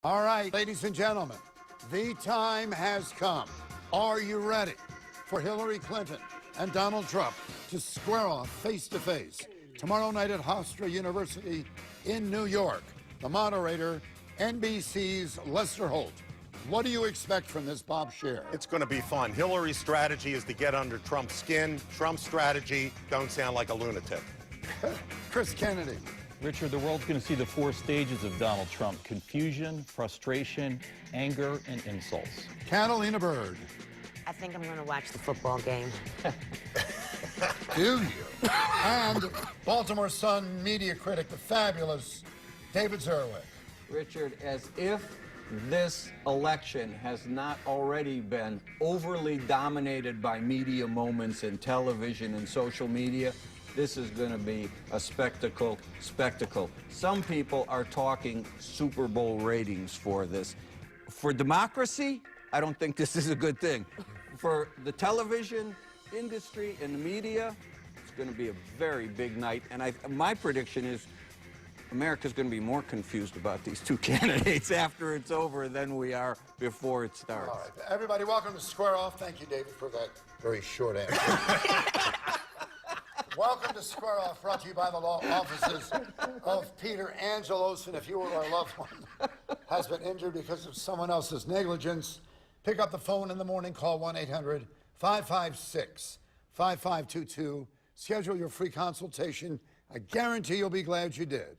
All right, ladies and gentlemen, the time has come. Are you ready for Hillary Clinton and Donald Trump to square off face-to-face tomorrow night at Hofstra University in New York? The moderator, NBC's Lester Holt. What do you expect from this, Bob Scher? It's going to be fun. Hillary's strategy is to get under Trump's skin. Trump's strategy, don't sound like a lunatic. Chris Kennedy. Richard, the world's going to see the four stages of Donald Trump: confusion, frustration, anger, and insults. Catalina Bird. I think I'm going to watch the football game. Do you? And Baltimore Sun media critic, the fabulous David Zerwick. Richard, as if this election has not already been overly dominated by media moments in television and social media, this is going to be a spectacle. Some people are talking Super Bowl ratings for this. For democracy, I don't think this is a good thing. For the television industry and the media, it's going to be a very big night. And my prediction is America's going to be more confused about these two candidates after it's over than we are before it starts. All right, everybody, welcome to Square Off. Thank you, David, for that very short answer. Welcome to Square Off, brought to you by the law offices of Peter Angelos. And if you or a loved one has been injured because of someone else's negligence, pick up the phone in the morning, call 1-800-556-5522. Schedule your free consultation. I guarantee you'll be glad you did.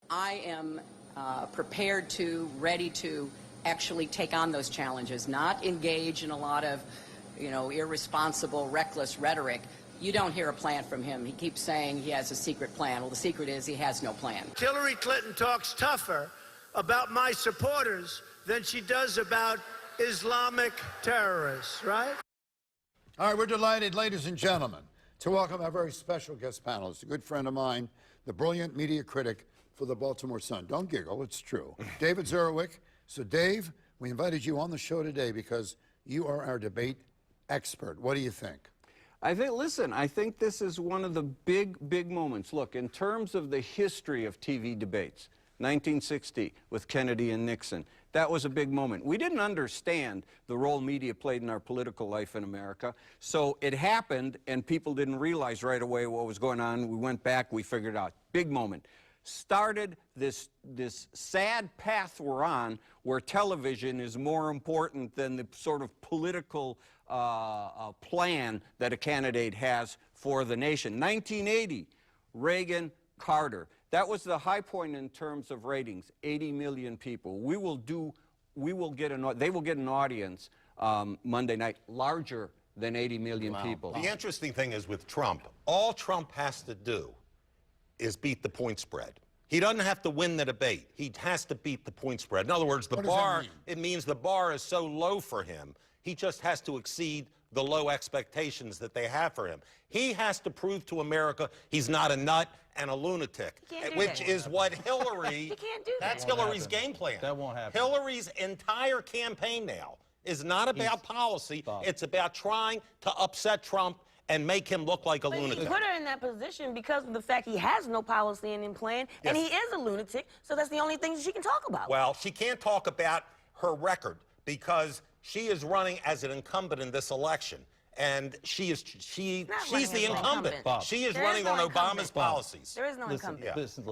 I am prepared to, ready to actually take on those challenges, not engage in a lot of, irresponsible, reckless rhetoric. You don't hear a plan from him. He keeps saying he has a secret plan. Well, the secret is he has no plan. Hillary Clinton talks tougher about my supporters than she does about Islamic terrorists, right? All right, we're delighted, ladies and gentlemen, to welcome our very special guest panelist, a good friend of mine, the brilliant media critic for the Baltimore Sun. Don't giggle, it's true. David Zerwick. So, Dave, we invited you on the show today because you are our debate expert. What do you think? I think this is one of the big moments. Look, in terms of the history of TV debates, 1960 with Kennedy and Nixon, that was a big moment. We didn't understand the role media played in our political life in America, so it happened and people didn't realize right away what was going on. We went back, we figured it out. Big moment. Started this sad path we're on where television is more important than the sort of political plan that a candidate has for the nation. 1980, Reagan, Carter. That was the high point in terms of ratings, 80 million people. They will get an audience Monday night larger than 80 million people. The interesting thing is with Trump, all Trump has to do is beat the point spread. He doesn't have to win the debate. He has to beat the point spread. In other words, the bar, it means the bar is so low for him, he just has to exceed the low expectations that they have for him. He has to prove to America he's not a nut and a lunatic, which is what Hillary, that's Hillary's game plan. That won't happen. Hillary's entire campaign now is not about policy. It's about trying to upset Trump and make him look like a lunatic. He put her in that position because of the fact he has no policy in him plan, and he is a lunatic, so that's the only thing she can talk about. Well, she can't talk about her record because she is running as an incumbent in this election, and she's the incumbent. She is running on Obama's policies. There is no incumbent. Listen.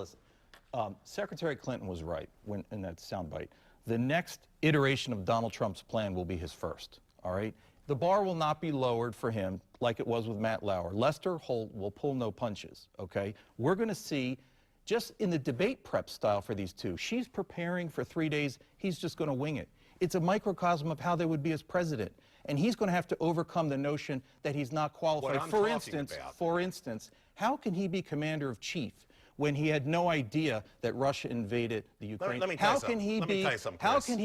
Secretary Clinton was right in that soundbite. The next iteration of Donald Trump's plan will be his first, all right? The bar will not be lowered for him like it was with Matt Lauer. Lester Holt will pull no punches, okay? We're going to see, just in the debate prep style for these two, she's preparing for 3 days. He's just going to wing it. It's a microcosm of how they would be as president. And he's going to have to overcome the notion that he's not qualified. For instance, how can he be commander-in-chief when he had no idea that Russia invaded the Ukraine? How can he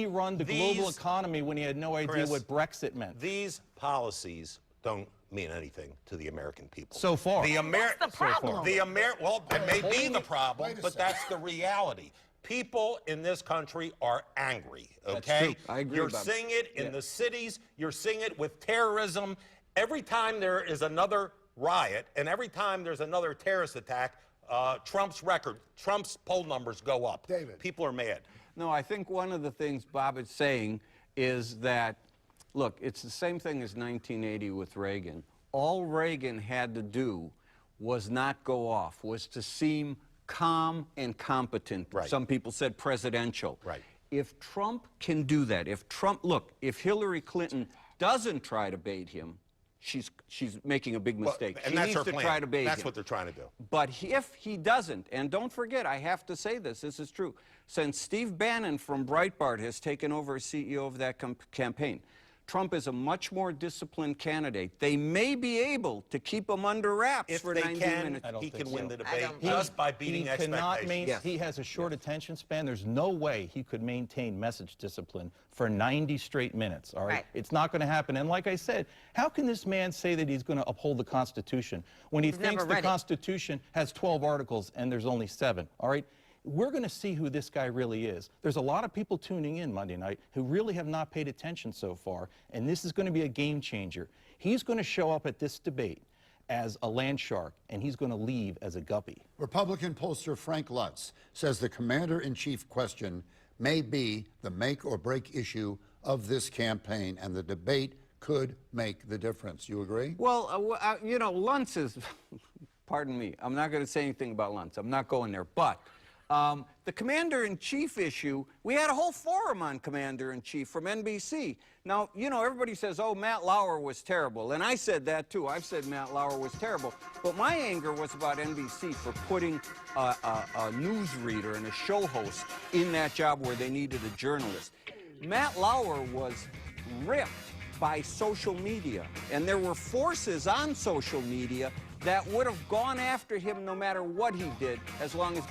run the global economy when he had no idea what Brexit meant? These policies don't mean anything to the American people. So far. That's the problem. Well, it may be the problem, but that's the reality. People in this country are angry, okay? I agree. You're seeing it in the cities. You're seeing it with terrorism. Every time there is another riot and every time there's another terrorist attack, Trump's poll numbers go up. David. People are mad. No, I think one of the things Bob is saying is that, look, it's the same thing as 1980 with Reagan. All Reagan had to do was not go off, was to seem calm and competent. Right. Some people said presidential. Right. If Trump can do that, if Hillary Clinton doesn't try to bait him, she's making a big mistake. And she that's needs her to plan. try to bait That's him. what they're trying to do. But if he doesn't, and don't forget, I have to say this is true, since Steve Bannon from Breitbart has taken over as CEO of that campaign, Trump is a much more disciplined candidate. They may be able to keep him under wraps for 90 minutes. He can win the I debate don't just by beating He cannot expectations. Yes. He has a short attention span. There's no way he could maintain message discipline for 90 straight minutes, all right? Right. It's not going to happen. And like I said, how can this man say that he's going to uphold the Constitution when he He's thinks never the read it. Constitution has 12 articles and there's only 7, all right? We're going to see who this guy really is. There's a lot of people tuning in Monday night who really have not paid attention so far, and this is going to be a game changer. He's going to show up at this debate as a land shark, and he's going to leave as a guppy. Republican pollster Frank Lutz says the commander-in-chief question may be the make-or-break issue of this campaign, and the debate could make the difference. You agree? Well, you know, Luntz is, pardon me, I'm not going to say anything about Luntz. I'm not going there. But the commander-in-chief issue, we had a whole forum on commander-in-chief from NBC. Now, you know, everybody says, oh, Matt Lauer was terrible. And I said that, too. I've said Matt Lauer was terrible. But my anger was about NBC for putting a newsreader and a show host in that job where they needed a journalist. Matt Lauer was ripped by social media. And there were forces on social media that would have gone after him no matter what he did, as long as